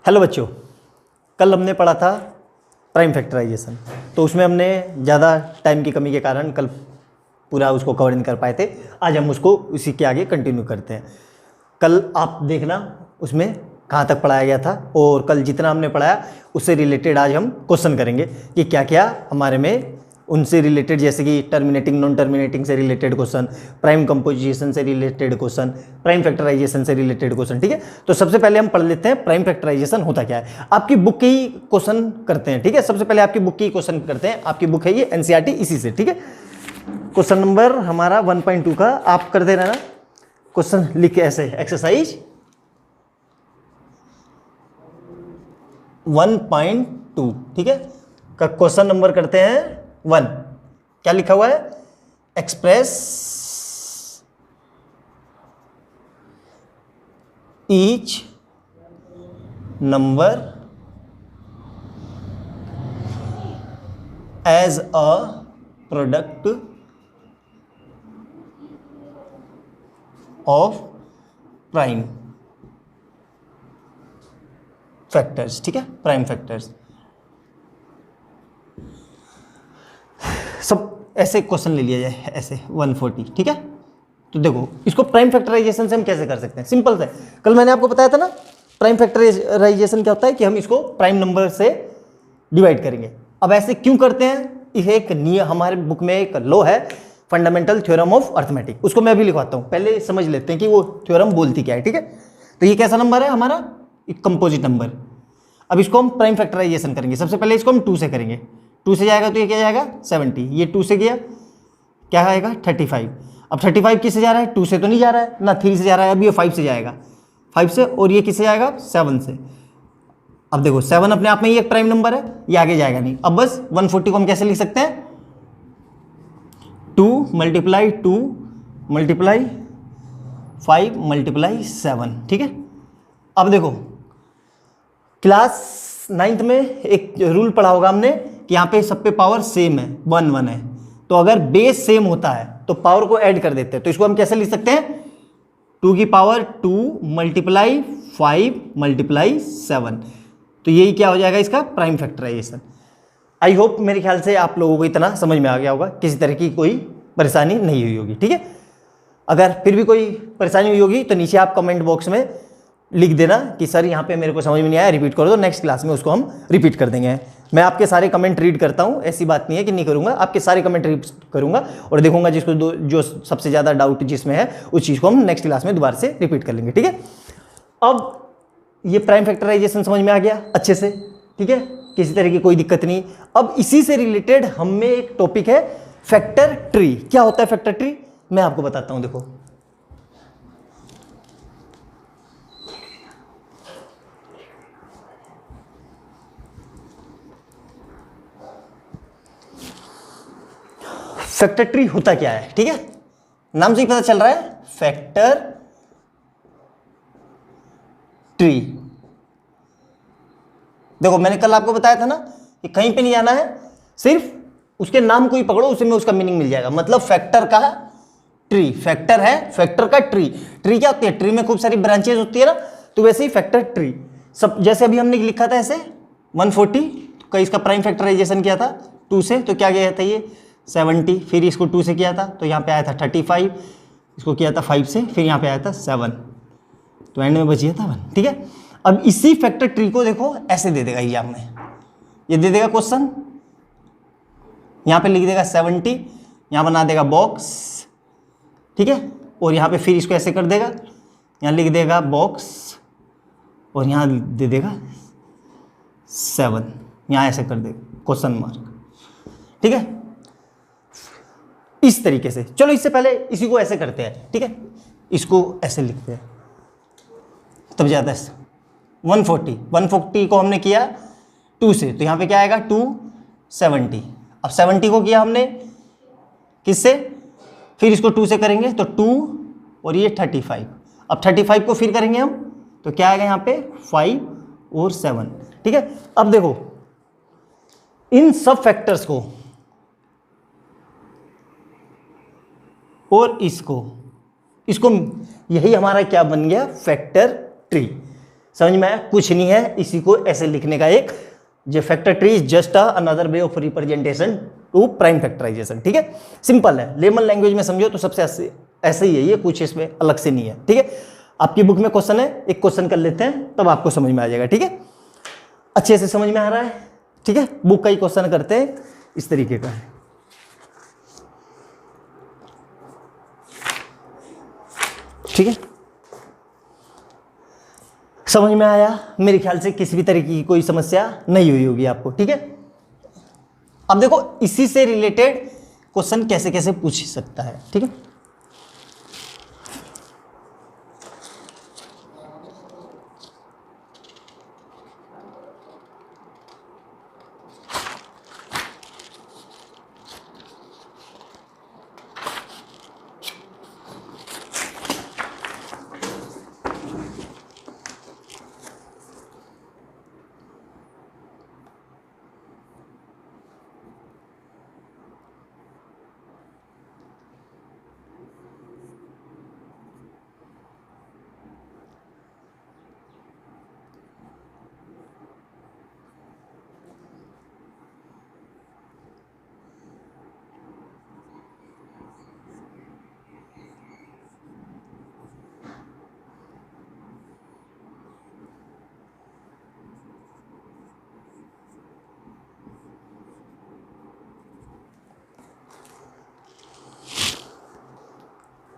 Hello बच्चों, कल हमने पढ़ा था प्राइम फैक्टराइजेशन। तो उसमें हमने ज़्यादा टाइम की कमी के कारण कल पूरा उसको कवर नहीं कर पाए थे। आज हम उसको उसी के आगे कंटिन्यू करते हैं। कल आप देखना उसमें कहाँ तक पढ़ाया गया था, और कल जितना हमने पढ़ाया उससे रिलेटेड आज हम क्वेश्चन करेंगे कि क्या क्या हमारे में उनसे रिलेटेड, जैसे कि टर्मिनेटिंग नॉन टर्मिनेटिंग से रिलेटेड क्वेश्चन, प्राइम कंपोजिशन से रिलेटेड क्वेश्चन, प्राइम फैक्टराइजेशन से रिलेटेड क्वेश्चन। ठीक है, तो सबसे पहले हम पढ़ लेते हैं प्राइम फैक्टराइजेशन होता क्या है। आपकी बुक के ही क्वेश्चन करते हैं। ठीक है, सबसे पहले आपकी बुक की क्वेश्चन करते हैं। आपकी बुक है ये एनसीईआरटी, इसी से। ठीक है, क्वेश्चन नंबर हमारा 1.2 का आप करते रहना। क्वेश्चन लिख के ऐसे एक्सरसाइज 1.2, ठीक है, का क्वेश्चन नंबर करते हैं 1। क्या लिखा हुआ है? Express each number as a product of prime factors. ठीक है, प्राइम फैक्टर्स। सब ऐसे क्वेश्चन ले लिया जाए, ऐसे 140। ठीक है, तो देखो इसको प्राइम फैक्टराइजेशन से हम कैसे कर सकते हैं। सिंपल से, कल मैंने आपको बताया था ना, प्राइम फैक्टराइजेशन क्या होता है कि हम इसको प्राइम नंबर से डिवाइड करेंगे। अब ऐसे क्यों करते हैं? यह एक नियम, हमारे बुक में एक लॉ है, फंडामेंटल थ्योरम ऑफ अर्थमेटिक। उसको मैं भी लिखवाता हूं, पहले समझ लेते हैं कि वो थ्योरम बोलती क्या है। ठीक है, तो ये कैसा नंबर है हमारा? एक कंपोजिट नंबर। अब इसको हम प्राइम फैक्टराइजेशन करेंगे। सबसे पहले इसको हम 2 से करेंगे। 2 से जाएगा तो ये क्या जाएगा? 70। ये 2 से गया, क्या आएगा? 35। अब 35 किससे जा रहा है? 2 से तो नहीं जा रहा है ना, 3 से जा रहा है। अब ये 5 से जाएगा, 5 से, और ये किससे जाएगा? 7 से। अब देखो 7 अपने आप में ही एक प्राइम नंबर है, ये आगे जाएगा नहीं। अब बस 140 को हम कैसे लिख सकते हैं? 2 × 2 × 5 × 7। ठीक है, अब देखो क्लास 9th में एक रूल पढ़ा होगा हमने कि यहाँ पे सब पे पावर सेम है, 1 1 है। तो अगर बेस सेम होता है तो पावर को ऐड कर देते हैं। तो इसको हम कैसे लिख सकते हैं? 2 की पावर 2 × 5 × 7। तो यही क्या हो जाएगा इसका? Prime factorisation. आई होप मेरे ख्याल से आप लोगों को इतना समझ में आ गया होगा, किसी तरह की कोई परेशानी नहीं हुई होगी। ठीक है, अगर फिर भी कोई परेशानी हुई होगी तो नीचे आप कमेंट बॉक्स में लिख देना कि सर यहाँ पे मेरे को समझ में नहीं आया, रिपीट करो। तो नेक्स्ट क्लास में उसको हम रिपीट कर देंगे। मैं आपके सारे कमेंट रीड करता हूँ, ऐसी बात नहीं है कि नहीं करूँगा, आपके सारे कमेंट रीड करूँगा और देखूंगा जिसको जो सबसे ज़्यादा डाउट जिसमें है उस चीज़ को हम नेक्स्ट क्लास में दोबारा से रिपीट कर लेंगे। ठीक है, अब ये प्राइम फैक्टराइजेशन समझ में आ गया अच्छे से। ठीक है, किसी तरह की कोई दिक्कत नहीं। अब इसी से रिलेटेड हम में एक टॉपिक है फैक्टर ट्री। क्या होता है फैक्टर ट्री? मैं आपको बताता हूँ। देखो फैक्टर ट्री होता क्या है? ठीक है, नाम से ही पता चल रहा है, फैक्टर ट्री। देखो मैंने कल आपको बताया था ना कि कहीं पे नहीं जाना है, सिर्फ उसके नाम को ही पकड़ो, उसी में उसका मीनिंग मिल जाएगा। मतलब फैक्टर का ट्री, फैक्टर है, फैक्टर का ट्री। ट्री क्या होती है? ट्री में खूब सारी ब्रांचेज होती है ना, तो वैसे ही फैक्टर ट्री। सब जैसे अभी हमने लिखा था ऐसे 140 का इसका प्राइम फैक्टराइजेशन किया था 2 से, तो क्या गया था ये 70। फिर इसको 2 से किया था तो यहाँ पे आया था 35। इसको किया था 5 से, फिर यहाँ पे आया था 7, तो एंड में बच गया था 1। ठीक है, अब इसी फैक्टर ट्री को देखो ऐसे दे देगा एग्जाम में, ये दे देगा क्वेश्चन, यहाँ पे लिख देगा 70, यहाँ बना देगा बॉक्स। ठीक है, और यहाँ पे फिर इसको ऐसे कर देगा, यहाँ लिख देगा बॉक्स और यहाँ दे देगा 7, यहाँ ऐसे कर देगा क्वेश्चन मार्क। ठीक है, इस तरीके से। चलो इससे पहले इसी को ऐसे करते हैं। ठीक है, इसको ऐसे लिखते हैं तब जाता है 140। 140 को हमने किया 2 से, तो यहाँ पे क्या आएगा? 270। अब 70 को किया हमने किससे? फिर इसको 2 से करेंगे तो 2 और ये 35। अब 35 को फिर करेंगे हम तो क्या आएगा यहाँ पे? 5 और 7। ठीक है, अब देखो इन सब फैक्टर्स को और इसको यही हमारा क्या बन गया? Factor tree. समझ में आया? कुछ नहीं है, इसी को ऐसे लिखने का एक, जो factor tree is just another way of representation to prime factorization. ठीक है, सिंपल है, लेमन लैंग्वेज में समझो तो सबसे ऐसे ही है ये, कुछ इसमें अलग से नहीं है। ठीक है, आपकी बुक में क्वेश्चन है, एक क्वेश्चन कर लेते हैं तब आपको समझ में आ जाएगा। ठीक है, अच्छे से समझ में आ रहा है? ठीक है, बुक का ही क्वेश्चन करते हैं, इस तरीके का है। ठीक है, समझ में आया? मेरे ख्याल से किसी भी तरह की कोई समस्या नहीं हुई होगी आपको। ठीक है, अब देखो इसी से रिलेटेड क्वेश्चन कैसे कैसे पूछ सकता है। ठीक है,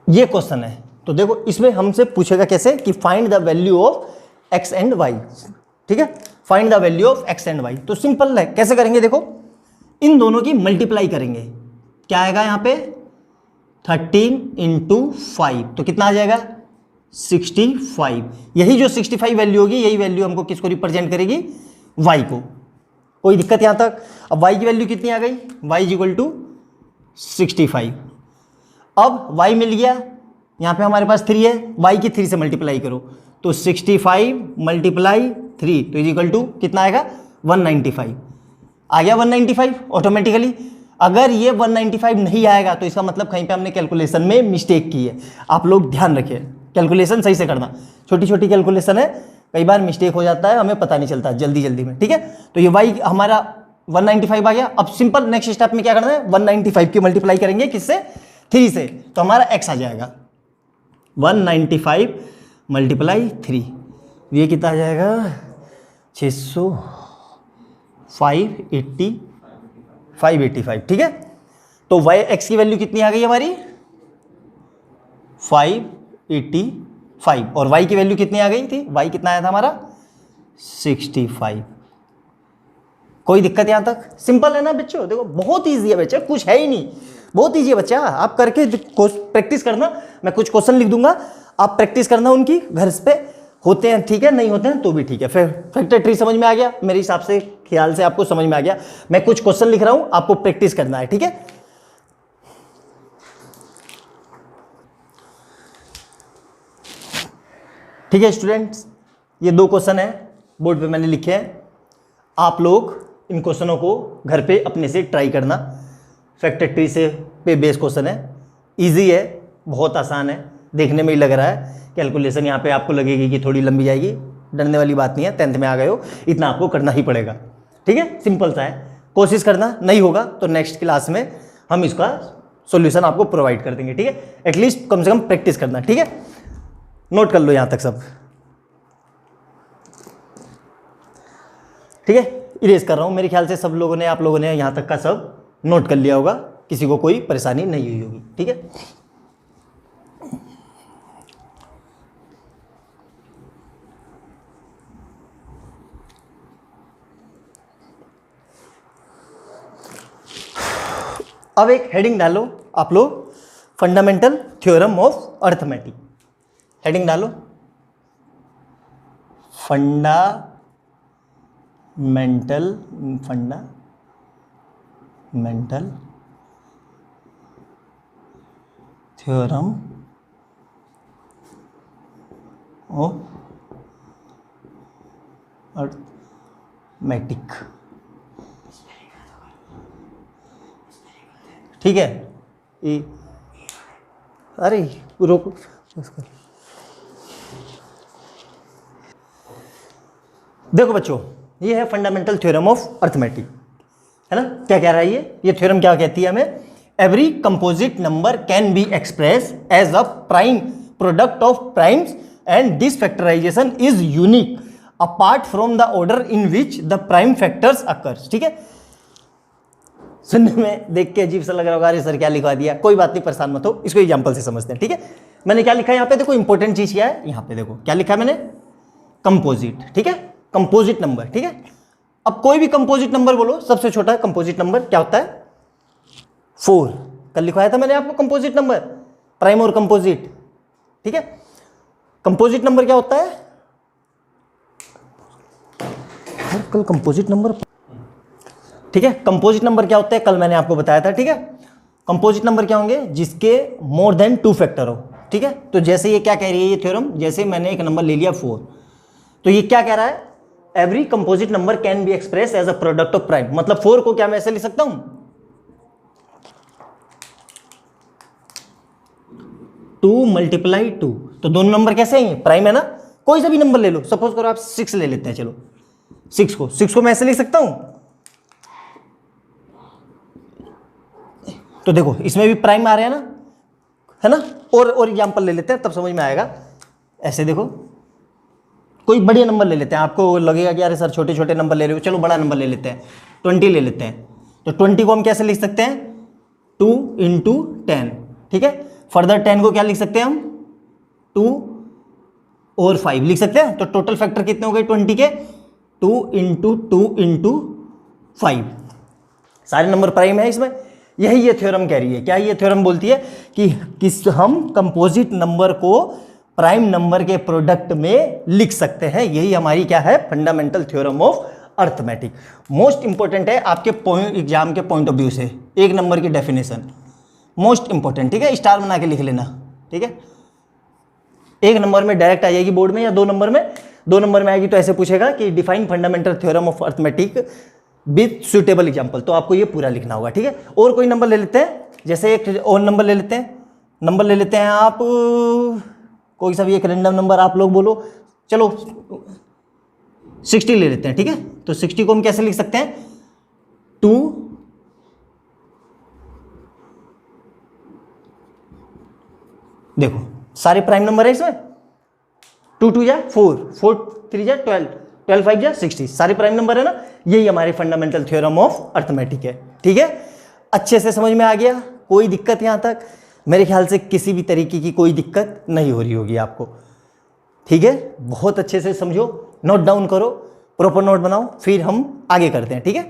ये क्वेश्चन है तो देखो इसमें हमसे पूछेगा कैसे कि find the value of x and y. ठीक है, find the value of x and y, तो सिंपल है, कैसे करेंगे? देखो इन दोनों की मल्टीप्लाई करेंगे, क्या आएगा यहाँ पे 13 इंटू 5, तो कितना आ जाएगा 65। यही जो 65 वैल्यू होगी, यही वैल्यू हमको किसको रिप्रेजेंट करेगी? वाई को। कोई दिक्कत यहाँ तक? अब वाई की वैल्यू कितनी आ गई? Y is equal to 65। अब y मिल गया, यहाँ पे हमारे पास 3 है, y की 3 से मल्टीप्लाई करो तो 65 मल्टीप्लाई 3 तो इज इक्वल टू कितना आएगा? 195 आ गया। 195 ऑटोमेटिकली। अगर ये 195 नहीं आएगा तो इसका मतलब कहीं पे हमने कैलकुलेशन में मिस्टेक की है। आप लोग ध्यान रखिए, कैलकुलेशन सही से करना, छोटी छोटी कैलकुलेशन है, कई बार मिस्टेक हो जाता है, हमें पता नहीं चलता जल्दी जल्दी में। ठीक है, तो ये y हमारा 195 आ गया। अब सिंपल नेक्स्ट स्टेप में क्या करना है? 195 की मल्टीप्लाई करेंगे किससे? 3 से, तो हमारा x आ जाएगा 195 मल्टीप्लाई 3, ये कितना आ जाएगा? 600 585। ठीक है, तो x की वैल्यू कितनी आ गई हमारी? 585 और y की वैल्यू कितनी आ गई थी? y कितना आया था हमारा? 65। कोई दिक्कत यहां तक? सिंपल है ना बच्चों? देखो बहुत ईजी है बच्चे, कुछ है ही नहीं, बहुत ईजी है बच्चा। आप करके प्रैक्टिस करना, मैं कुछ क्वेश्चन लिख दूंगा, आप प्रैक्टिस करना उनकी घर पे, होते हैं ठीक है, नहीं होते हैं तो भी ठीक है। फिर फैक्टर ट्री समझ में आ गया मेरे हिसाब से, ख्याल से आपको समझ में आ गया। मैं कुछ क्वेश्चन लिख रहा हूं, आपको प्रैक्टिस करना है। ठीक है, ठीक है स्टूडेंट्स, ये 2 क्वेश्चन है बोर्ड पे मैंने लिखे हैं, आप लोग इन क्वेश्चनों को घर पे अपने से ट्राई करना। फैक्टर ट्री से पे बेस क्वेश्चन है, इजी है, बहुत आसान है, देखने में ही लग रहा है। कैलकुलेशन यहाँ पे आपको लगेगी कि थोड़ी लंबी जाएगी, डरने वाली बात नहीं है, 10th में आ गए हो, इतना आपको करना ही पड़ेगा। ठीक है, सिंपल सा है, कोशिश करना, नहीं होगा तो नेक्स्ट क्लास में हम इसका सॉल्यूशन आपको प्रोवाइड कर देंगे। ठीक है, एटलीस्ट कम से कम प्रैक्टिस करना। ठीक है, नोट कर लो यहाँ तक सब। ठीक है, इरेज कर रहा हूँ, मेरे ख्याल से सब लोगों ने, आप लोगों ने यहाँ तक का सब नोट कर लिया होगा, किसी को कोई परेशानी नहीं हुई होगी। ठीक है, अब एक हेडिंग डालो आप लोग, fundamental theorem of arithmetic. Heading डालो फंडामेंटल थ्योरम ऑफ अर्थमेटिक। ठीक है, अरे रोको, देखो बच्चों, ये है फंडामेंटल थ्योरम ऑफ अर्थमेटिक, है ना। क्या कह रहा है ये थ्योरम क्या कहती है हमें? Every composite number can be express as a prime product of primes and this factorization is unique apart from the order in which the prime factors occurs. ठीक है, सुनने में देख के अजीब सा लग रहा होगा, अरे सर क्या लिखवा दिया, कोई बात नहीं, परेशान मत हो, इसको एग्जांपल से समझते हैं। ठीक है, मैंने क्या लिखा है यहाँ पे, देखो इंपॉर्टेंट चीज क्या है, यहाँ पे देखो क्या लिखा है मैंने, कंपोजिट। ठीक है, कंपोजिट नंबर। ठीक है, अब कोई भी कंपोजिट नंबर बोलो, सबसे छोटा कंपोजिट नंबर क्या होता है? 4। कल लिखवाया था मैंने आपको कंपोजिट नंबर, प्राइम और कंपोजिट। ठीक है, कंपोजिट नंबर क्या होता है? कल कंपोजिट नंबर, ठीक है, कंपोजिट नंबर क्या होता है कल मैंने आपको बताया था। ठीक है, कंपोजिट नंबर क्या होंगे? जिसके मोर देन 2 फैक्टर हो। ठीक है, तो जैसे ये क्या कह रही है ये थ्योरम, जैसे मैंने एक नंबर ले लिया 4, तो ये क्या कह रहा है? Every composite number can be express as a product of prime. मतलब 4 को क्या मैं ऐसे लिख सकता हूं, 2 मल्टीप्लाई 2। तो दोनों नंबर कैसे हैं? प्राइम है ना। कोई सा भी नंबर ले लो, सपोज करो आप 6 ले लेते हैं, चलो 6 को मैं ऐसे लिख सकता हूं। तो देखो इसमें भी प्राइम आ रहे हैं ना, है ना। और एग्जांपल ले लेते हैं, तब समझ में आएगा। ऐसे देखो, कोई बढ़िया नंबर ले लेते हैं, आपको लगेगा कि अरे सर छोटे छोटे नंबर ले रहे हो, चलो बड़ा नंबर ले लेते हैं, 20 ले लेते हैं। तो 20 को हम कैसे लिख सकते हैं? 2 × 10। ठीक है, फर्दर 10 को क्या लिख सकते हैं हम? 2 और 5 लिख सकते हैं। तो टोटल फैक्टर कितने हो गए 20 के? 2 × 2 × 5। सारे नंबर प्राइम है इसमें। यही ये थ्योरम कह रही है। क्या ये थ्योरम बोलती है कि हम कंपोजिट नंबर को प्राइम नंबर के प्रोडक्ट में लिख सकते हैं। यही हमारी क्या है? Fundamental theorem of arithmetic. Most important है आपके एग्जाम के पॉइंट ऑफ व्यू से, 1 नंबर की डेफिनेशन मोस्ट इंपॉर्टेंट। ठीक है, स्टार बना के लिख लेना। ठीक है, 1 नंबर में डायरेक्ट आ जाएगी बोर्ड में, या 2 नंबर में? 2 नंबर में आएगी तो ऐसे पूछेगा कि define fundamental theorem of arithmetic with suitable example. तो आपको ये पूरा लिखना होगा। ठीक है, और कोई नंबर ले लेते हैं, जैसे एक और नंबर ले लेते हैं। नंबर ले लेते हैं आप कोई सा भी एक रैंडम नंबर, आप लोग बोलो, चलो 60 ले लेते हैं। ठीक है, तो 60 को हम कैसे लिख सकते हैं? 2 देखो सारे प्राइम नंबर है इसमें, 2 2 जा 4, 4 3 जा 12, 12 5 जा 60, सारे प्राइम नंबर है ना। यही हमारी फंडामेंटल थ्योरम ऑफ अर्थमेटिक है। ठीक है, अच्छे से समझ में आ गया? कोई दिक्कत यहां तक? मेरे ख्याल से किसी भी तरीके की कोई दिक्कत नहीं हो रही होगी आपको। ठीक है, बहुत अच्छे से समझो, नोट डाउन करो, प्रॉपर नोट बनाओ, फिर हम आगे करते हैं। ठीक है,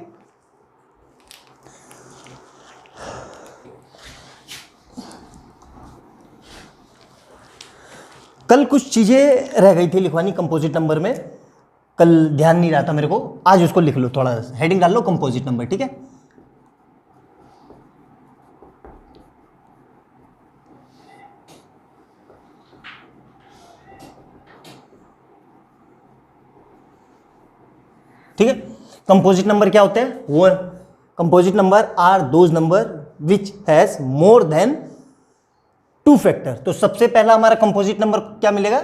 कल कुछ चीजें रह गई थी लिखवानी कंपोजिट नंबर में, कल ध्यान नहीं रहा था मेरे को, आज उसको लिख लो, थोड़ा हेडिंग डाल लो कंपोजिट नंबर। ठीक है, ठीक है, कंपोजिट नंबर क्या होते हैं? वो composite number are those number which has more than 2 factor. तो सबसे पहला हमारा कंपोजिट नंबर क्या मिलेगा?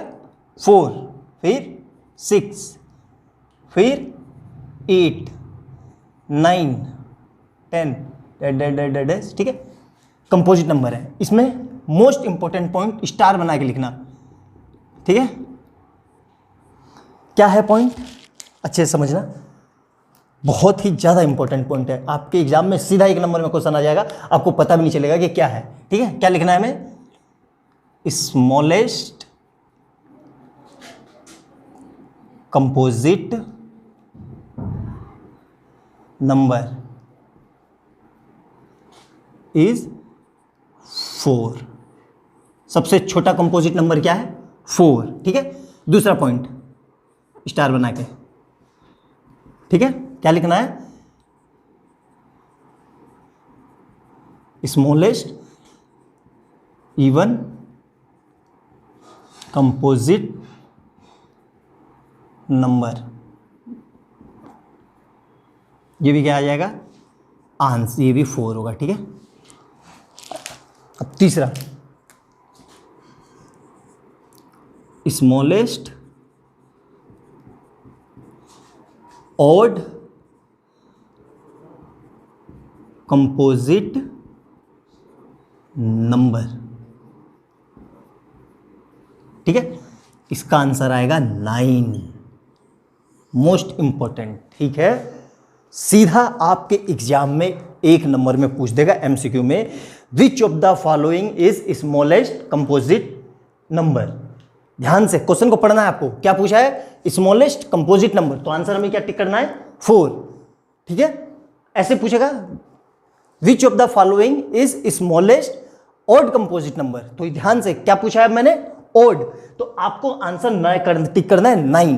4, फिर 6, फिर 8, 9, 10 ठीक है, कंपोजिट नंबर है। इसमें मोस्ट इंपॉर्टेंट पॉइंट स्टार बना के लिखना। ठीक है, क्या है पॉइंट? अच्छे से समझना, बहुत ही ज़्यादा इंपॉर्टेंट पॉइंट है। आपके एग्जाम में सीधा 1 नंबर में क्वेश्चन आ जाएगा, आपको पता भी नहीं चलेगा कि क्या है। ठीक है, क्या लिखना है हमें? Smallest composite number is 4। सबसे छोटा कंपोजिट नंबर क्या है? 4। ठीक है, दूसरा पॉइंट स्टार बना के, ठीक है, क्या लिखना है? स्मॉलेस्ट इवन कंपोजिट नंबर, ये भी क्या आ जाएगा? आंसर, ये भी 4 होगा। ठीक है, अब तीसरा स्मॉलेस्ट ऑड कंपोजिट नंबर। ठीक है, इसका आंसर आएगा 9, मोस्ट इंपॉर्टेंट। ठीक है, सीधा आपके एग्जाम में 1 नंबर में पूछ देगा एमसीक्यू में, which of the following is smallest composite number. ध्यान से क्वेश्चन को पढ़ना है आपको। क्या पूछा है? स्मॉलेस्ट कंपोजिट नंबर, तो आंसर हमें क्या टिक करना है? 4। ठीक है, ऐसे पूछेगा which of the following is smallest odd composite number, तो ध्यान से क्या पूछा है मैंने? ऑड। तो आपको आंसर टिक करना है 9,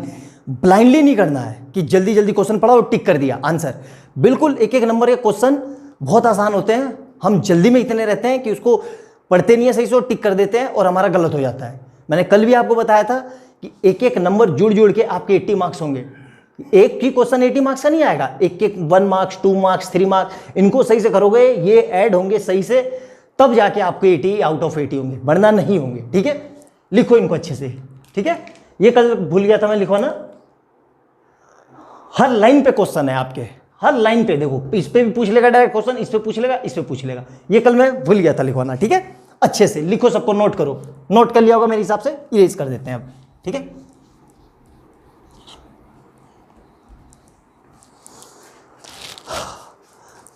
ब्लाइंडली नहीं करना है कि जल्दी जल्दी क्वेश्चन पढ़ा और टिक कर दिया आंसर। बिल्कुल एक एक नंबर के क्वेश्चन बहुत आसान होते हैं, हम जल्दी में इतने रहते हैं कि उसको पढ़ते नहीं है सही से और टिक कर देते हैं और हमारा गलत हो जाता है। मैंने कल भी आपको बताया था कि एक एक नंबर जुड़ जुड़ के आपके 80 मार्क्स होंगे। एक ही क्वेश्चन 80 मार्क्स का नहीं आएगा, एक एक 1 मार्क्स 2 मार्क्स 3 मार्क्स, इनको सही से करोगे, ये ऐड होंगे सही से, तब जाके आपके 80 आउट ऑफ 80 होंगे, वरना नहीं होंगे। ठीक है, लिखो इनको अच्छे से। ठीक है, ये कल भूल गया था मैं लिखवाना, हर लाइन पे क्वेश्चन है आपके, हर लाइन पे। देखो इस पे भी पूछ लेगा डायरेक्ट क्वेश्चन, इस पे पूछ लेगा, इस पे पूछ लेगा, ये कल मैं भूल गया था लिखवाना। ठीक है, अच्छे से लिखो, सबको नोट करो। नोट कर लिया होगा मेरे हिसाब से, इरेज कर देते हैं अब। ठीक है,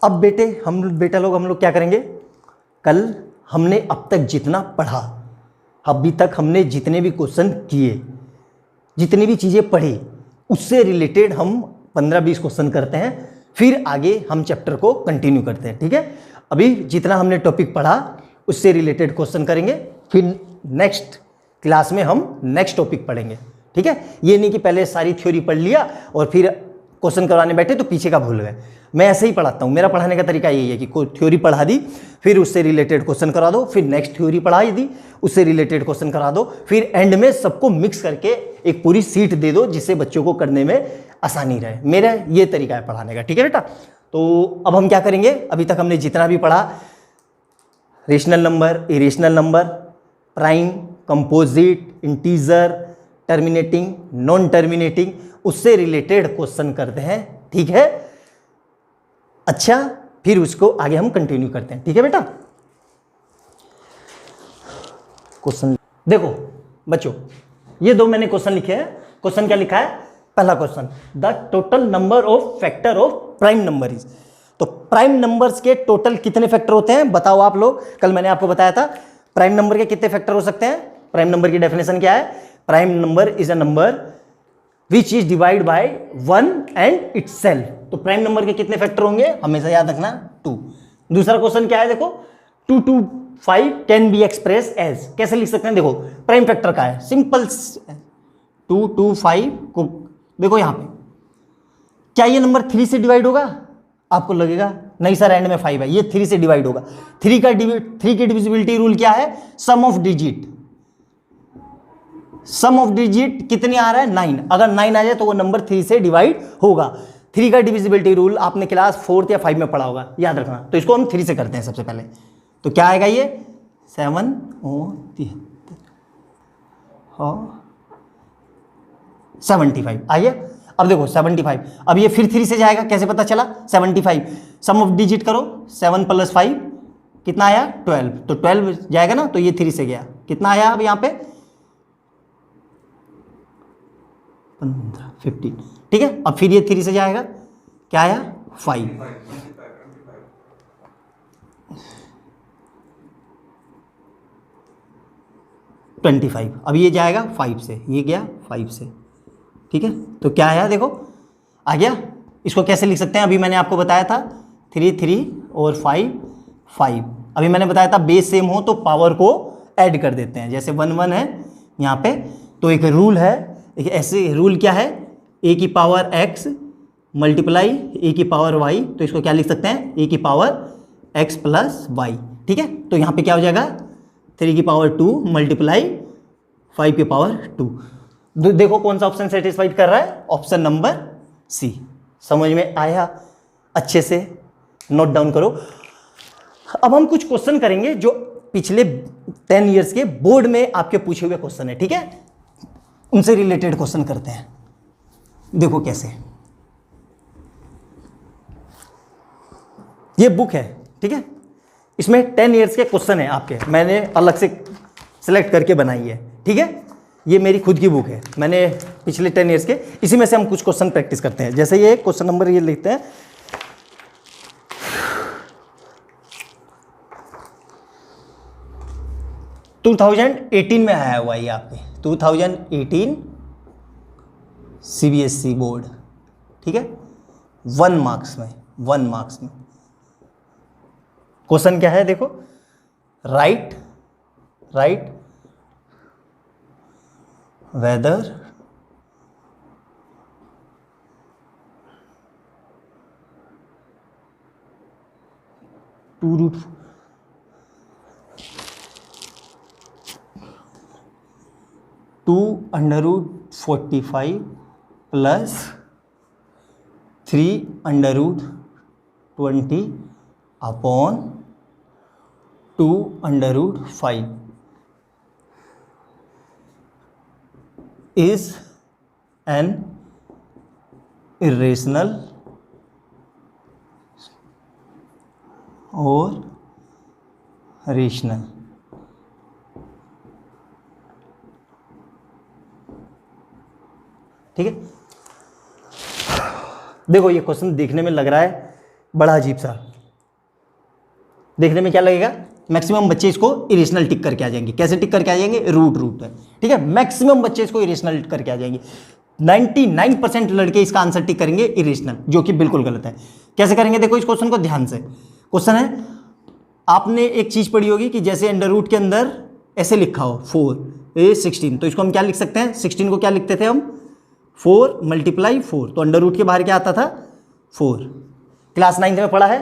अब बेटा लोग हम लोग क्या करेंगे? कल हमने अब तक जितना पढ़ा, अभी तक हमने जितने भी क्वेश्चन किए, जितनी भी चीज़ें पढ़ी, उससे रिलेटेड हम 15-20 क्वेश्चन करते हैं, फिर आगे हम चैप्टर को कंटिन्यू करते हैं। ठीक है, अभी जितना हमने टॉपिक पढ़ा उससे रिलेटेड क्वेश्चन करेंगे, फिर नेक्स्ट क्लास में हम नेक्स्ट टॉपिक पढ़ेंगे। ठीक है, ये नहीं कि पहले सारी थ्योरी पढ़ लिया और फिर क्वेश्चन करवाने बैठे तो पीछे का भूल गए। मैं ऐसे ही पढ़ाता हूँ, मेरा पढ़ाने का तरीका यही है कि कोई थ्योरी पढ़ा दी, फिर उससे रिलेटेड क्वेश्चन करा दो, फिर नेक्स्ट थ्योरी पढ़ाई दी, उससे रिलेटेड क्वेश्चन करा दो, फिर एंड में सबको मिक्स करके एक पूरी सीट दे दो जिससे बच्चों को करने में आसानी रहे। मेरा ये तरीका है पढ़ाने का। ठीक है बेटा, तो अब हम क्या करेंगे? अभी तक हमने जितना भी पढ़ा, rational number, irrational number, prime, composite, integer, terminating, non terminating, उससे रिलेटेड क्वेश्चन करते हैं। ठीक है, अच्छा, फिर उसको आगे हम कंटिन्यू करते हैं। ठीक है बेटा, क्वेश्चन देखो बच्चों, ये 2 मैंने क्वेश्चन लिखे हैं। क्वेश्चन क्या लिखा है? पहला question, the total number of factor of prime number is. तो प्राइम नंबर्स के टोटल कितने फैक्टर होते हैं बताओ आप लोग। कल मैंने आपको बताया था प्राइम नंबर के कितने फैक्टर हो सकते हैं। प्राइम नंबर की डेफिनेशन क्या है? Prime number is a number which is divide by 1 and itself. तो प्राइम नंबर के कितने फैक्टर होंगे हमेशा याद रखना, 2। दूसरा क्वेश्चन क्या है? देखो 2 to 5 can be express as. कैसे लिख सकते हैं? देखो प्राइम फैक्टर का है, सिंपल 2 to 5 को देखो यहां पे, क्या ये नंबर 3 से डिवाइड होगा? आपको लगेगा नहीं सर एंड में 5 है, ये 3 से डिवाइड होगा। 3 की डिविजिबिलिटी रूल क्या है? Sum of digit. Sum of digit कितने आ रहा है? 9। अगर 9 आ जाए तो वो नंबर 3 से डिवाइड होगा। 3 का डिविजिबिलिटी रूल आपने क्लास 4th या 5 में पढ़ा होगा, याद रखना। तो इसको हम 3 से करते हैं सबसे पहले। तो क्या आएगा? ये 7 और 75 आइए। अब देखो 75, अब ये फिर 3 से जाएगा, कैसे पता चला? 75 सम ऑफ डिजिट करो, 7 + 5 कितना आया? 12। तो 12 जाएगा ना, तो ये 3 से गया, कितना आया अब यहाँ पे? 15 ठीक है। अब फिर ये 3 से जाएगा, क्या आया? 5। 25। अब ये जाएगा 5 से, ये गया 5 से, ठीक है। तो क्या आया? देखो आ गया। इसको कैसे लिख सकते हैं? अभी मैंने आपको बताया था 3 3 और 5 5। अभी मैंने बताया था बेस सेम हो तो पावर को ऐड कर देते हैं। जैसे 1 1 है यहाँ पे, तो एक रूल है, एक ऐसे रूल क्या है? a की पावर x मल्टीप्लाई a की पावर y। तो इसको क्या लिख सकते हैं? a की पावर x + y, ठीक है। तो यहाँ पे क्या हो जाएगा? 3 की पावर 2 मल्टीप्लाई 5 की पावर 2। देखो कौन सा ऑप्शन सेटिस्फाइड कर रहा है? Option number C. समझ में आया? अच्छे से नोट डाउन करो। अब हम कुछ क्वेश्चन करेंगे जो पिछले 10 इयर्स के बोर्ड में आपके पूछे हुए क्वेश्चन है, ठीक है। उनसे रिलेटेड क्वेश्चन करते हैं। देखो कैसे। ये बुक है, ठीक है, इसमें 10 ईयर्स के क्वेश्चन है आपके, मैंने अलग से सिलेक्ट करके बनाई है, ठीक है। ये मेरी खुद की बुक है, मैंने पिछले 10 ईयर्स के, इसी में से हम कुछ क्वेश्चन प्रैक्टिस करते हैं। जैसे ये क्वेश्चन नंबर ये लिखते हैं, टू 2018 में आया हुआ ये आपके 2018 CBSE बोर्ड, ठीक है, 1 मार्क्स में, 1 मार्क्स में। क्वेश्चन क्या है देखो, write whether to root 2√45 plus 3√20 upon 2√5 is an irrational or rational। ठीक है, देखो ये क्वेश्चन देखने में लग रहा है बड़ा अजीब सा, देखने में क्या लगेगा, मैक्सिमम बच्चे इसको इरेशनल टिक करके आ जाएंगे। कैसे टिक करके आ जाएंगे, रूट है, ठीक है, मैक्सिमम बच्चे इसको इरेशनल टिक करके आ जाएंगे। 99% लड़के इसका आंसर टिक करेंगे इरेशनल, जो कि बिल्कुल गलत है। कैसे करेंगे, देखो इस क्वेश्चन को ध्यान से। क्वेश्चन है, आपने एक चीज पढ़ी होगी कि जैसे अंडर रूट के अंदर ऐसे लिखा हो 4 तो इसको हम क्या लिख सकते हैं, 16 को क्या लिखते थे हम, 4 × 4, तो अंडर रूट के बाहर क्या आता था 4। क्लास 9 में पढ़ा है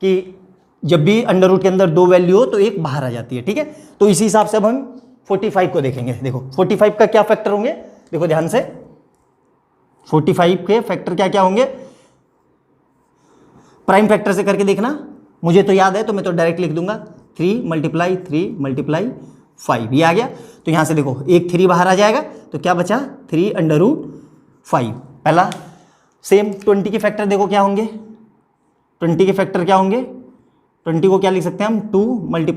कि जब भी अंडर रूट के अंदर 2 वैल्यू हो तो एक बाहर आ जाती है, ठीक है। तो इसी हिसाब से अब हम 45 को देखेंगे। देखो 45 का क्या फैक्टर होंगे, देखो ध्यान से, 45 के फैक्टर क्या क्या होंगे, प्राइम फैक्टर से करके देखना, मुझे तो याद है तो मैं तो डायरेक्ट लिख दूंगा 3 × 5, ये आ गया। तो यहां से देखो एक 3 बाहर आ जाएगा, तो क्या बचा 3√5। पहला सेम 20 के फैक्टर देखो क्या होंगे, 20 के फैक्टर क्या होंगे, 20 को क्या लिख सकते हैं हम, 2 ×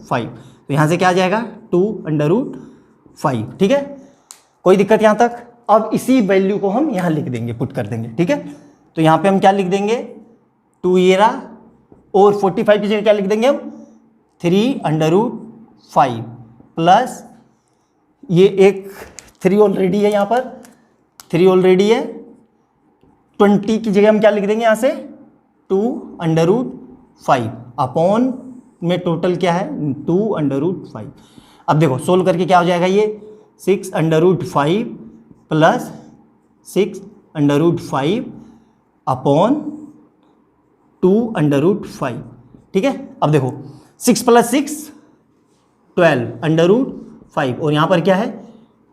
5, तो यहां से क्या आ जाएगा 2√5, ठीक है। कोई दिक्कत यहां तक। अब इसी वैल्यू को हम यहां लिख देंगे, पुट कर देंगे, ठीक है। तो यहां पे हम क्या लिख देंगे, 2 ये रहा, और 45 की जगह क्या लिख देंगे हम, 3√5 प्लस ये एक 3 ऑलरेडी है, यहां पर 3 ऑलरेडी है, 20 की जगह हम क्या लिख देंगे यहां से 2√5 अपॉन में टोटल क्या है 2√5। अब देखो सोल्व करके क्या हो जाएगा, ये 6√5 प्लस 6√5 अपॉन 2√5, ठीक है। अब देखो 6 + 6 12√5 और यहाँ पर क्या है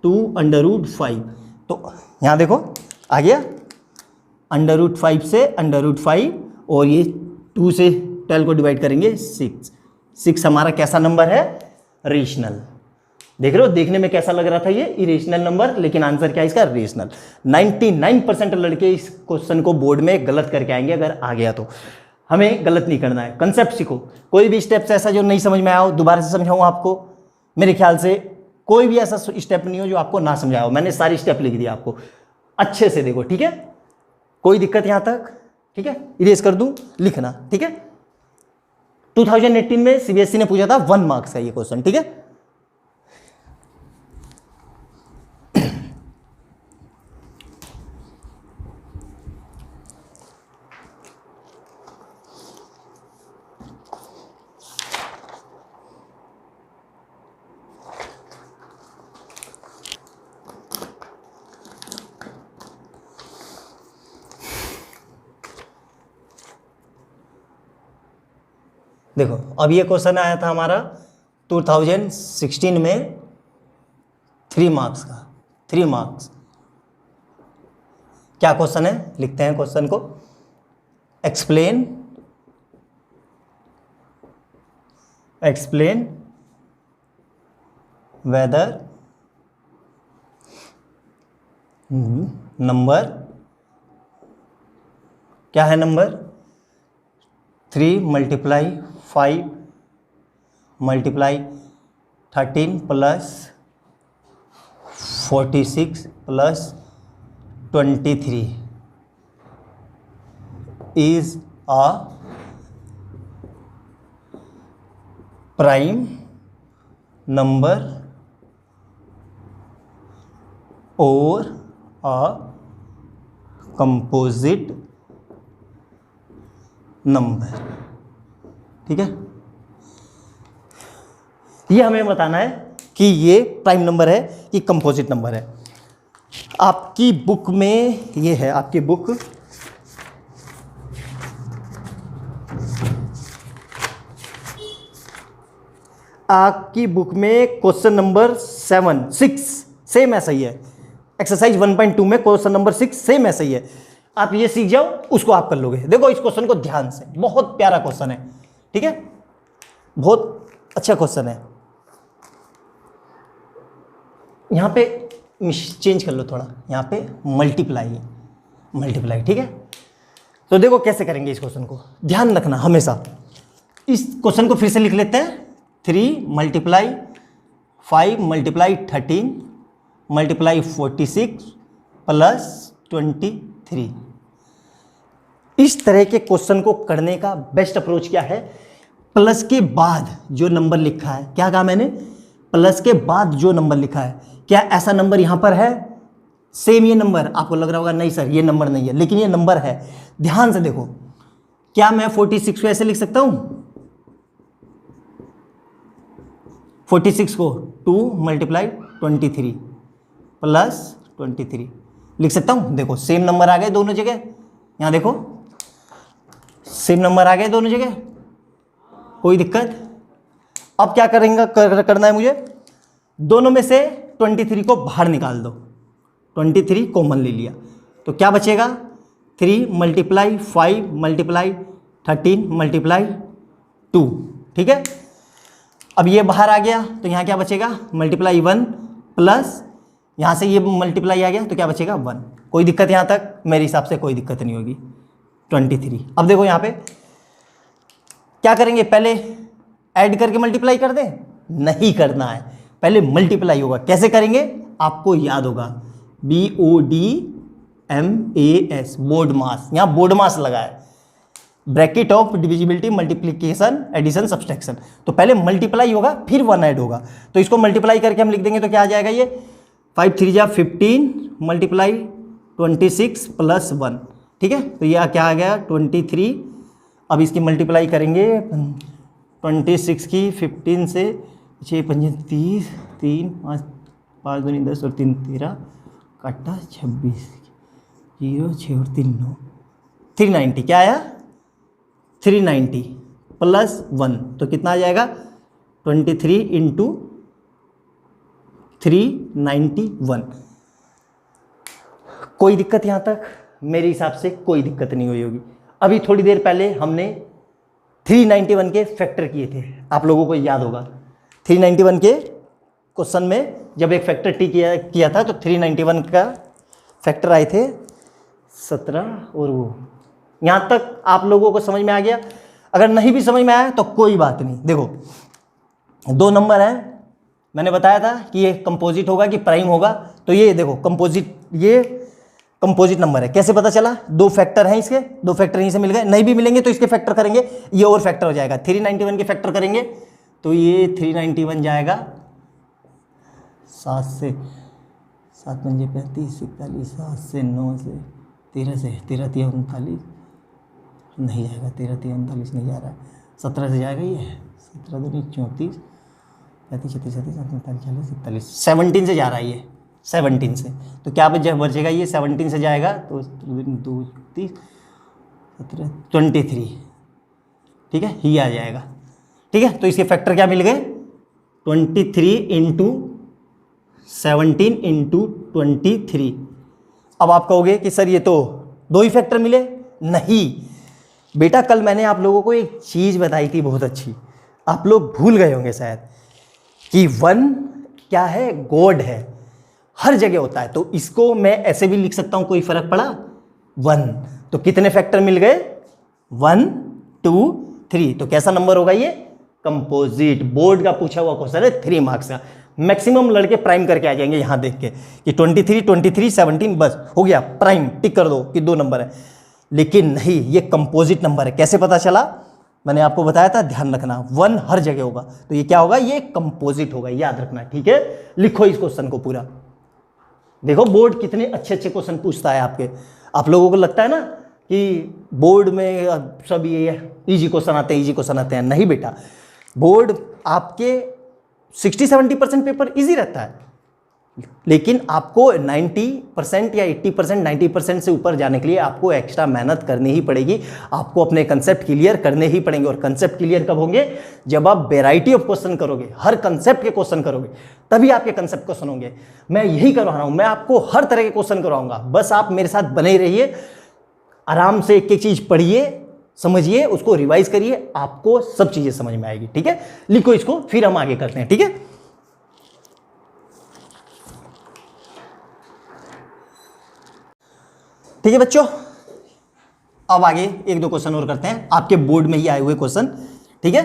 2√5, तो यहाँ देखो आ गया √5 से √5 और ये 2 से 12 को डिवाइड करेंगे 6 हमारा कैसा नंबर है, रेशनल। देख रहे हो देखने में कैसा लग रहा था ये इरेशनल नंबर, लेकिन आंसर क्या है इसका, रेशनल। 99% लड़के इस क्वेश्चन को बोर्ड में गलत करके आएंगे, अगर आ गया तो। हमें गलत नहीं करना है, कंसेप्ट सीखो। कोई भी स्टेप्स ऐसा जो नहीं समझ में आया हो दोबारा से समझाऊँ आपको, मेरे ख्याल से कोई भी ऐसा स्टेप नहीं हो जो आपको ना समझाया हो। मैंने सारी स्टेप लिख दिया आपको, अच्छे से देखो, ठीक है। कोई दिक्कत यहां तक, ठीक है। इरेज कर दूं, लिखना, ठीक है। 2018 में सीबीएसई ने पूछा था, 1 मार्क्स का ये क्वेश्चन, ठीक है। देखो अब ये क्वेश्चन आया था हमारा 2016 में 3 मार्क्स का, 3 मार्क्स। क्या क्वेश्चन है, लिखते हैं क्वेश्चन को। एक्सप्लेन वेदर नंबर, क्या है number, 3 multiply 5 multiply 13 plus 46 plus 23 is a prime number और अ कंपोजिट नंबर। ठीक है, ये हमें बताना है कि ये प्राइम नंबर है कि कंपोजिट नंबर है। आपकी बुक में ये है, आपकी बुक में क्वेश्चन नंबर 6 सेम ऐसा ही है। एक्सरसाइज 1.2 में क्वेश्चन नंबर 6 सेम ऐसा ही है। आप ये सीख जाओ, उसको आप कर लोगे। देखो इस क्वेश्चन को ध्यान से, बहुत प्यारा क्वेश्चन है। ठीक है, बहुत अच्छा क्वेश्चन है। यहां पे चेंज कर लो थोड़ा, यहां पे मल्टीप्लाई है, मल्टीप्लाई। ठीक है, तो देखो कैसे करेंगे इस क्वेश्चन को, ध्यान रखना हमेशा। इस क्वेश्चन को फिर से लिख लेते हैं। 3 मल्टीप्लाई 5 मल्टीप्लाई 13 मल्टीप्लाई 46 प्लस 23। इस तरह के क्वेश्चन को करने का बेस्ट अप्रोच क्या है? प्लस के बाद जो नंबर लिखा है, क्या कहा मैंने? प्लस के बाद जो नंबर लिखा है, क्या ऐसा नंबर यहां पर है? सेम ये नंबर आपको लग रहा होगा नहीं सर ये नंबर नहीं है, लेकिन ये नंबर है। ध्यान से देखो, क्या मैं 46 को ऐसे लिख सकता हूं? 46 को 2 मल्टीप्लाई 23 प्लस 23 लिख सकता हूं। देखो सेम नंबर आ गए दोनों जगह, यहां देखो सेम नंबर आ गए दोनों जगह, कोई दिक्कत? अब क्या करेंगे, करना है मुझे, दोनों में से 23 को बाहर निकाल दो। 23 कॉमन ले लिया तो क्या बचेगा? 3 मल्टीप्लाई 5 मल्टीप्लाई 13 मल्टीप्लाई 2। ठीक है, अब ये बाहर आ गया तो यहाँ क्या बचेगा? मल्टीप्लाई 1 प्लस यहाँ से ये मल्टीप्लाई आ गया तो क्या बचेगा? 1। कोई दिक्कत यहाँ तक? मेरे हिसाब से कोई दिक्कत नहीं होगी। 23। अब देखो यहाँ पे क्या करेंगे, पहले ऐड करके मल्टीप्लाई कर दें? नहीं करना है, पहले मल्टीप्लाई होगा। कैसे करेंगे आपको याद होगा, BODMAS, बोर्ड मास। यहाँ बोर्ड मास लगा है, bracket of divisibility multiplication addition subtraction. तो पहले मल्टीप्लाई होगा फिर 1 ऐड होगा, तो इसको मल्टीप्लाई करके हम लिख देंगे तो क्या आ जाएगा? ये 5 3 जा 15 मल्टीप्लाई 26 प्लस 1। ठीक है, तो यह क्या आ गया? 23। अब इसकी मल्टीप्लाई करेंगे 26 की 15 से, 6 5 30, 3 5 5 2 10 और 3 13 काटा 26, 0 6 और 3 9, 390। क्या आया? 390 प्लस 1 तो कितना आ जाएगा? 23 इंटू 391। कोई दिक्कत यहाँ तक? मेरे हिसाब से कोई दिक्कत नहीं हुई होगी। अभी थोड़ी देर पहले हमने 391 के फैक्टर किए थे, आप लोगों को याद होगा। 391 के क्वेश्चन में जब एक फैक्टर टी किया था तो 391 का फैक्टर आए थे 17 और वो। यहाँ तक आप लोगों को समझ में आ गया? अगर नहीं भी समझ में आया तो कोई बात नहीं। देखो 2 नंबर हैं, मैंने बताया था कि ये कंपोजिट होगा कि प्राइम होगा। तो ये देखो कंपोजिट, ये कंपोजिट नंबर है। कैसे पता चला? 2 फैक्टर हैं इसके, 2 फैक्टर यहीं से मिल गए। नहीं भी मिलेंगे तो इसके फैक्टर करेंगे, ये और फैक्टर हो जाएगा। 391 के फैक्टर करेंगे तो ये 391 जाएगा 7 से 7 पंजे 35 41, 7 से 9 से 13 से 13 3 39 नहीं जाएगा, 13 3 39 नहीं जा रहा है। 17 से जाएगा ये, 17 2 34 35 36 37 38 40 41 17 से जा रहा है ये, 17 से। तो क्या बचेगा? ये 17 से जाएगा तो 2 30 17 23। ठीक है, ये आ जाएगा। ठीक है, तो इसके फैक्टर क्या मिल गए? 23 इंटू 17 इंटू 23। अब आप कहोगे कि सर ये तो 2 ही फैक्टर मिले। नहीं बेटा, कल मैंने आप लोगों को एक चीज़ बताई थी बहुत अच्छी, आप लोग भूल गए होंगे शायद, कि 1 क्या है? गॉड है, हर जगह होता है। तो इसको मैं ऐसे भी लिख सकता हूं, कोई फर्क पड़ा? 1। तो कितने फैक्टर मिल गए? 1 2 3। तो कैसा नंबर होगा ये? कंपोजिट। बोर्ड का पूछा हुआ क्वेश्चन है, 3 मार्क्स का। मैक्सिमम लड़के प्राइम करके आ जाएंगे यहां देख के कि 23 23 17, बस हो गया प्राइम, टिक कर दो कि 2 नंबर है। लेकिन नहीं, ये कंपोजिट नंबर है। कैसे पता चला? मैंने आपको बताया था, ध्यान रखना 1 हर जगह होगा, तो ये क्या होगा? ये कंपोजिट होगा, याद रखना, ठीक है। लिखो इस क्वेश्चन को पूरा। देखो बोर्ड कितने अच्छे अच्छे क्वेश्चन पूछता है आपके। आप लोगों को लगता है ना कि बोर्ड में सब ये इजी क्वेश्चन आते हैं, इजी क्वेश्चन आते हैं। नहीं बेटा, बोर्ड आपके 60-70% पेपर इजी रहता है, लेकिन आपको 90% या 80% 90% से ऊपर जाने के लिए आपको एक्स्ट्रा मेहनत करनी ही पड़ेगी। आपको अपने कंसेप्ट क्लियर करने ही पड़ेंगे। और कंसेप्ट क्लियर कब होंगे? जब आप वेराइटी ऑफ क्वेश्चन करोगे, हर कंसेप्ट के क्वेश्चन करोगे, तभी आपके कंसेप्ट क्वेश्चन होंगे। मैं यही करवा रहा हूं, मैं आपको हर तरह के क्वेश्चन करवाऊंगा। बस आप मेरे साथ बने रहिए, आराम से एक एक चीज पढ़िए, समझिए, उसको रिवाइज करिए, आपको सब चीजें समझ में आएगी, ठीक है। लिखो इसको, फिर हम आगे करते हैं, ठीक है। ठीक है बच्चों, अब आगे 1-2 क्वेश्चन और करते हैं, आपके बोर्ड में ही आए हुए क्वेश्चन, ठीक है।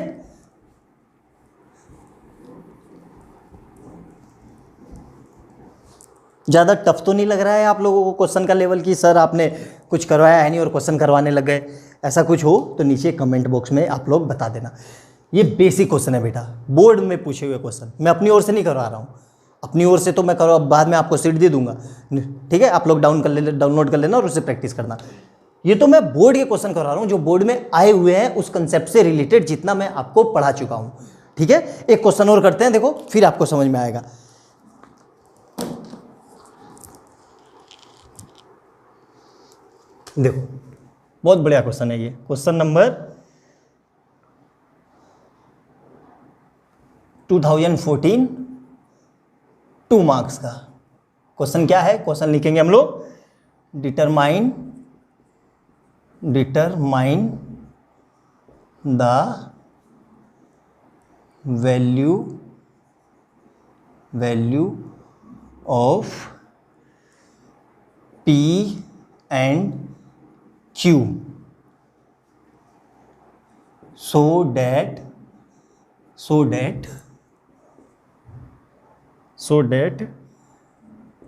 ज्यादा टफ तो नहीं लग रहा है आप लोगों को क्वेश्चन का लेवल की सर आपने कुछ करवाया है नहीं और क्वेश्चन करवाने लग गए? ऐसा कुछ हो तो नीचे कमेंट बॉक्स में आप लोग बता देना। ये बेसिक क्वेश्चन है बेटा, बोर्ड में पूछे हुए क्वेश्चन। मैं अपनी ओर से नहीं करवा रहा हूँ, अपनी ओर से तो मैं करवा, बाद में आपको सीट दे दूंगा, ठीक है। आप लोग डाउनलोड कर लेना और उससे प्रैक्टिस करना। ये तो मैं बोर्ड के क्वेश्चन करवा रहा हूँ, जो बोर्ड में आए हुए हैं, उस कंसेप्ट से रिलेटेड जितना मैं आपको पढ़ा चुका हूँ, ठीक है। एक क्वेश्चन और करते हैं, देखो फिर आपको समझ में आएगा। देखो बहुत बढ़िया क्वेश्चन है ये, क्वेश्चन नंबर 2014 2 मार्क्स का क्वेश्चन। क्या है क्वेश्चन? लिखेंगे हम लोग, determine the value of P and Q so that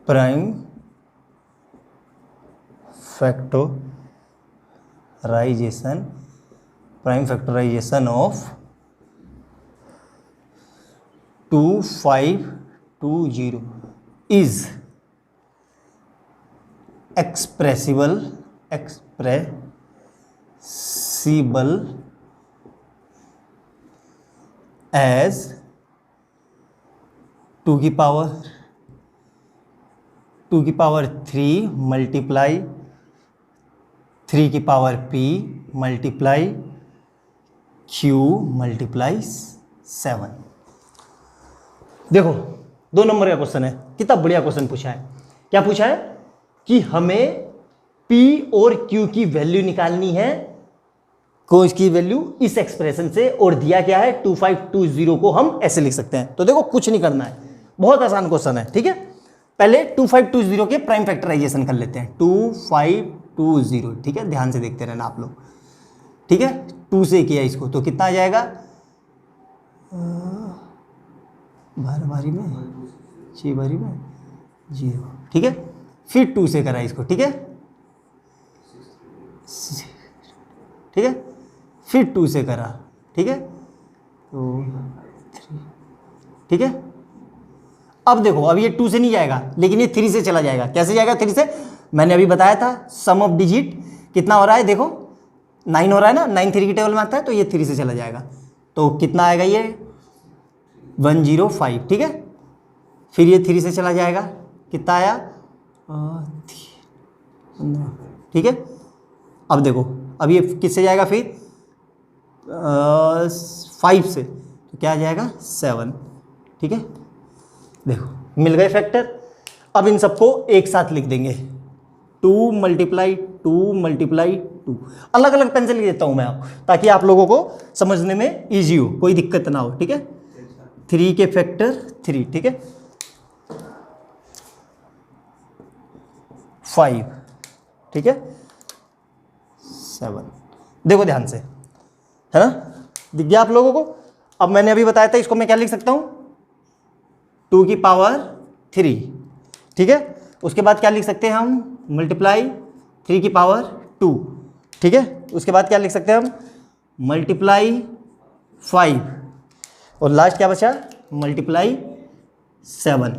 prime factorization of 2520 is expressible as 2 की पावर 3 मल्टीप्लाई 3 की power P multiply Q multiply 7। देखो 2 नंबर का क्वेश्चन है, कितना बढ़िया क्वेश्चन पूछा है। क्या पूछा है? कि हमें P और Q की वैल्यू निकालनी है, इसकी वैल्यू इस एक्सप्रेशन से, और दिया क्या है 2520 को हम ऐसे लिख सकते हैं। तो देखो कुछ नहीं करना है, बहुत आसान क्वेश्चन है, ठीक है। पहले 2520 के प्राइम फैक्टराइजेशन कर लेते हैं। 2520, ठीक है, ध्यान से देखते रहना आप लोग, ठीक है। 2 से किया इसको तो कितना आ जाएगा? 12 बारी में 6 बारी में 0, ठीक है। फिर 2 से करा इसको, ठीक है, ठीक है। फिर 2 से करा, ठीक है, तो 3, ठीक है। अब देखो, अब ये 2 से नहीं जाएगा, लेकिन ये 3 से चला जाएगा। कैसे जाएगा 3 से? मैंने अभी बताया था, सम ऑफ डिजिट कितना हो रहा है, देखो 9 हो रहा है ना, 9 3 की टेबल में आता है, तो ये 3 से चला जाएगा। तो कितना आएगा ये? 105, ठीक है। फिर ये 3 से चला जाएगा, कितना आया? 15, ठीक है। अब देखो, अब ये किससे जाएगा फिर? 5 से, तो क्या आ जाएगा? 7, ठीक है। देखो मिल गए फैक्टर। अब इन सबको एक साथ लिख देंगे, 2 मल्टीप्लाई 2, अलग अलग पेन से लिख देता हूं मैं आपको, ताकि आप लोगों को समझने में इजी हो, कोई दिक्कत ना हो, ठीक है। 3 के फैक्टर 3, ठीक है, 5, ठीक है, 7। देखो ध्यान से, है ना, दिख गया आप लोगों को। अब मैंने अभी बताया था, इसको मैं क्या लिख सकता हूँ, 2 की पावर 3, ठीक है। उसके बाद क्या लिख सकते हैं हम, मल्टीप्लाई 3 की पावर 2, ठीक है। उसके बाद क्या लिख सकते हैं हम, मल्टीप्लाई 5, और लास्ट क्या बचा, मल्टीप्लाई 7।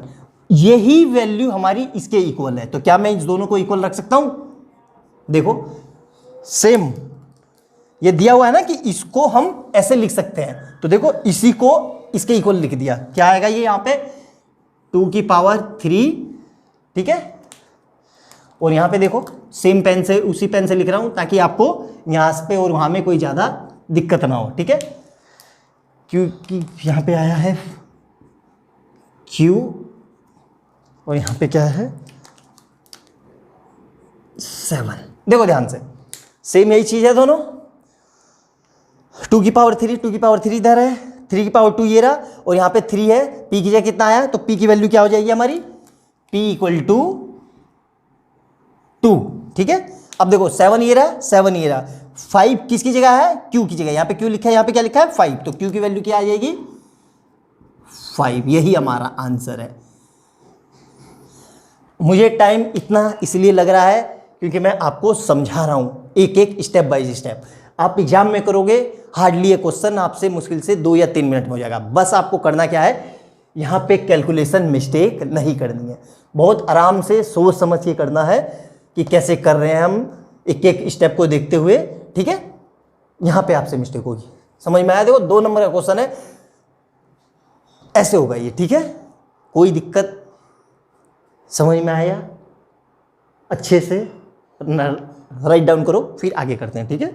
यही वैल्यू हमारी इसके इक्वल है। तो क्या मैं इस दोनों को इक्वल रख सकता हूं, देखो सेम ये दिया हुआ है ना कि इसको हम ऐसे लिख सकते हैं, तो देखो इसी को इसके इक्वल लिख दिया, क्या आएगा ये यहां पे 2 की पावर 3, ठीक है। और यहां पे देखो सेम पेन से, उसी पेन से लिख रहा हूं ताकि आपको यहां पे और वहां में कोई ज्यादा दिक्कत ना हो, ठीक है। क्योंकि यहां पे आया है Q और यहां पे क्या है 7, देखो ध्यान से, सेम यही चीज है दोनों। 2 की पावर 3, 2 की पावर 3 इधर है, 3 की पावर 2 ये रहा, और यहां पे 3 है, P की जगह कितना आया, तो P की वैल्यू क्या हो जाएगी हमारी, P इक्वल टू 2, ठीक है। अब देखो 7 ये रहा, 7 ये रहा, 5 किसकी जगह है, Q की जगह, यहां पे Q लिखा है, यहां पे क्या लिखा है 5, तो Q की वैल्यू क्या आ जाएगी 5, यही हमारा आंसर है। मुझे टाइम इतना इसलिए लग रहा है क्योंकि मैं आपको समझा रहा हूं एक एक स्टेप बाय स्टेप। आप एग्जाम में करोगे हार्डली ये क्वेश्चन आपसे मुश्किल से 2 या 3 मिनट में हो जाएगा। बस आपको करना क्या है, यहां पे कैलकुलेशन मिस्टेक नहीं करनी है, बहुत आराम से सोच समझ के करना है कि कैसे कर रहे हैं हम, एक एक स्टेप को देखते हुए, ठीक है। यहां पे आपसे मिस्टेक होगी, समझ में आया। देखो 2 नंबर का क्वेश्चन है, ऐसे होगा ये, ठीक है। कोई दिक्कत, समझ में आया, अच्छे से राइट डाउन करो, फिर आगे करते हैं, ठीक है।